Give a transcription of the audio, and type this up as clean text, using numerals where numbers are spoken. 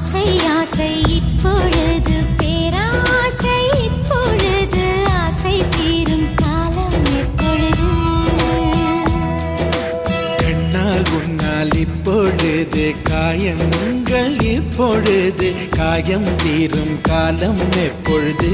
ஆசை ஆசை இப்பொழுது பேராசை இப்பொழுது ஆசை தீரும் காலம் எப்பொழுது கண்ணால் உன்னால் இப்பொழுது காயங்கள் இப்பொழுது காயம் தீரும் காலம் எப்பொழுது